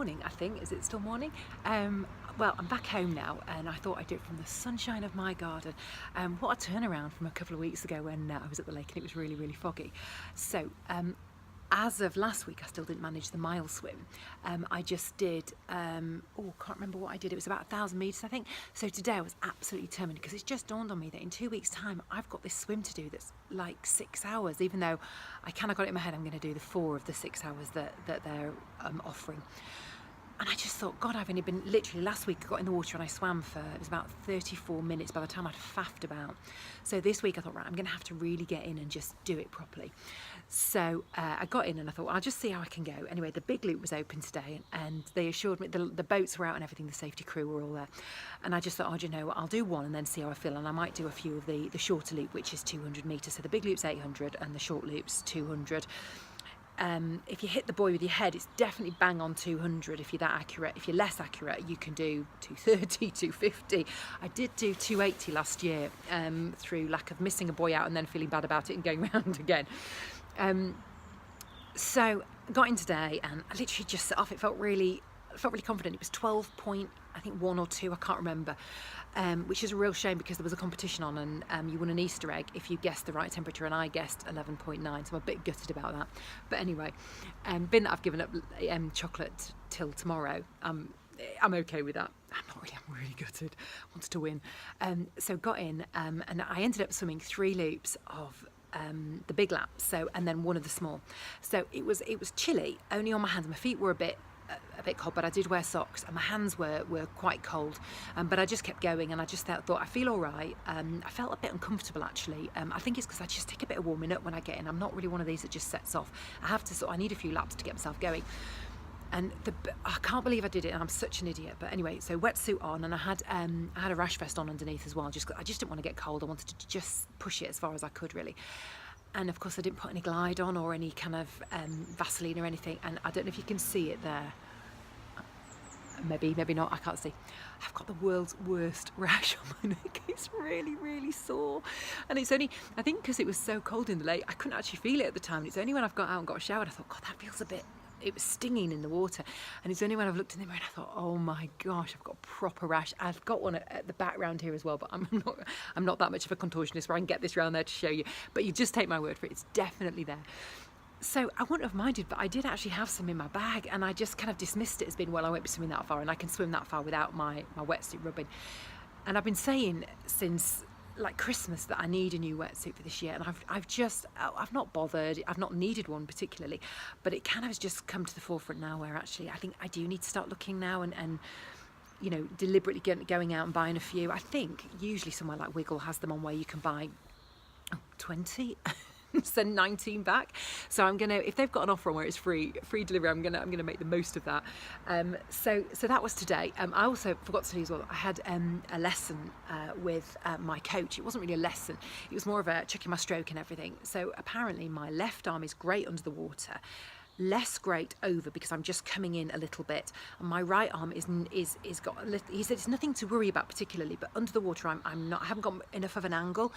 morning, I think. Is it still morning? Well, I'm back home now, and I thought I'd do it from the sunshine of my garden. What a turnaround from a couple of weeks ago when I was at the lake and it was really, really foggy. So as of last week, I still didn't manage the mile swim. I just did, can't remember what I did. It was about 1,000 metres, I think. So today I was absolutely determined, because it's just dawned on me that in 2 weeks' time, I've got this swim to do that's like 6 hours, even though I kind of got it in my head I'm going to do the 4 of the 6 hours that they're offering. And I just thought, God, I've only been, literally last week I got in the water and I swam for, it was about 34 minutes by the time I'd faffed about. So this week I thought, right, I'm going to have to really get in and just do it properly. So I got in and I thought, well, I'll just see how I can go. Anyway, the big loop was open today, and they assured me, the boats were out and everything, the safety crew were all there. And I just thought, oh, do you know what, I'll do one and then see how I feel. And I might do a few of the shorter loop, which is 200 metres. So the big loop's 800 and the short loop's 200. If you hit the buoy with your head, it's definitely bang on 200 if you're that accurate. If you're less accurate, you can do 230, 250. I did do 280 last year through lack of missing a buoy out and then feeling bad about it and going round again. So I got in today and I literally just set off. It felt really confident. It was 12 point, I think 1 or 2, I can't remember, which is a real shame because there was a competition on, and you won an Easter egg if you guessed the right temperature, and I guessed 11.9, so I'm a bit gutted about that. But anyway, being that I've given up chocolate till tomorrow, I'm okay with that. I'm really gutted. I wanted to win. So got in, and I ended up swimming 3 loops of the big lap, and then 1 of the small. So it was chilly, only on my hands. My feet were a bit cold, but I did wear socks, and my hands were quite cold, but I just kept going, and I just thought I feel all right. I felt a bit uncomfortable actually. I think it's because I just take a bit of warming up when I get in. I'm not really one of these that just sets off. I need a few laps to get myself going. And I can't believe I did it, and I'm such an idiot. But anyway, so wetsuit on, and I had a rash vest on underneath as well. I just didn't want to get cold. I wanted to just push it as far as I could, really. And of course, I didn't put any Glide on or any kind of Vaseline or anything. And I don't know if you can see it there. Maybe not. I can't see. I've got the world's worst rash on my neck. It's really, really sore. And it's only, I think, because it was so cold in the lake, I couldn't actually feel it at the time. It's only when I've got out and got showered, I thought, God, that feels a bit. It was stinging in the water, and it's only when I've looked in the mirror and I thought, oh my gosh, I've got a proper rash. I've got one at the back round here as well, but I'm not that much of a contortionist where I can get this round there to show you. But you just take my word for it, it's definitely there. So I wouldn't have minded, but I did actually have some in my bag, and I just kind of dismissed it as being, well, I won't be swimming that far, and I can swim that far without my wetsuit rubbing. And I've been saying since like Christmas that I need a new wetsuit for this year, and I've not bothered. I've not needed one particularly, but it kind of has just come to the forefront now, where actually I think I do need to start looking now and you know, deliberately going out and buying a few. I think usually somewhere like Wiggle has them on where you can buy 20 send 19 back. So I'm gonna, if they've got an offer on where it's free delivery, I'm gonna make the most of that. So that was today. I also forgot to tell you as well, I had a lesson with my coach. It wasn't really a lesson, it was more of a checking my stroke and everything. So apparently my left arm is great under the water, less great over, because I'm just coming in a little bit, and my right arm is got a little, he said it's nothing to worry about particularly, but under the water I haven't got enough of an angle,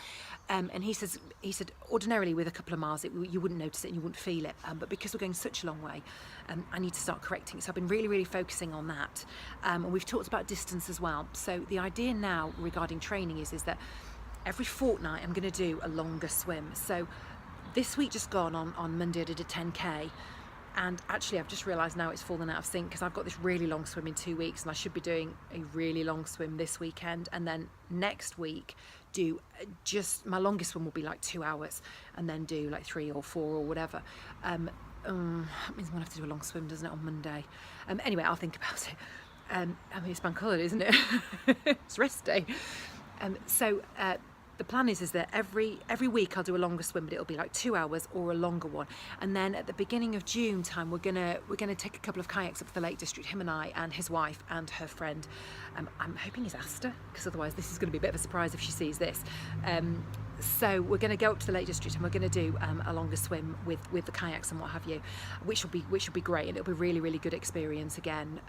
and he said ordinarily with a couple of miles you wouldn't notice it and you wouldn't feel it, but because we're going such a long way, I need to start correcting. So I've been really focusing on that, and we've talked about distance as well. So the idea now regarding training is that every fortnight I'm going to do a longer swim. So this week just gone on Monday I did a 10k. And actually, I've just realised now it's fallen out of sync, because I've got this really long swim in 2 weeks, and I should be doing a really long swim this weekend. And then next week, do just, my longest swim will be like 2 hours, and then do like 3 or 4 or whatever. That means I'm going to have to do a long swim, doesn't it, on Monday? Anyway, I'll think about it. I mean, it's bank holiday, isn't it? It's rest day. So the plan is that every week I'll do a longer swim, but it'll be like 2 hours or a longer one. And then at the beginning of June time, we're gonna take a couple of kayaks up to the Lake District, him and I and his wife and her friend. I'm hoping he's asked her, because otherwise this is going to be a bit of a surprise if she sees this. So we're going to go up to the Lake District and we're going to do a longer swim with the kayaks and what have you, which will be great, and it'll be a really good experience again.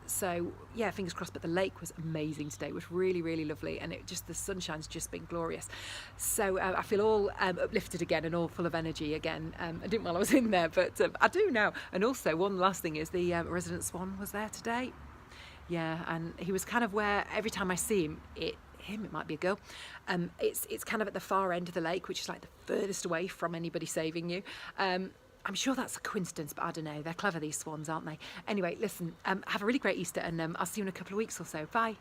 So yeah, fingers crossed. But the lake was amazing today. It was really lovely, and the sunshine's just been glorious. So I feel all uplifted again and all full of energy again. I didn't while I was in there, but I do now. And also, one last thing is the resident swan was there today. Yeah, and he was kind of where every time I see him, it might be a girl, it's kind of at the far end of the lake, which is like the furthest away from anybody saving you. I'm sure that's a coincidence, but I don't know. They're clever, these swans, aren't they? Anyway, listen, have a really great Easter, and I'll see you in a couple of weeks or so. Bye.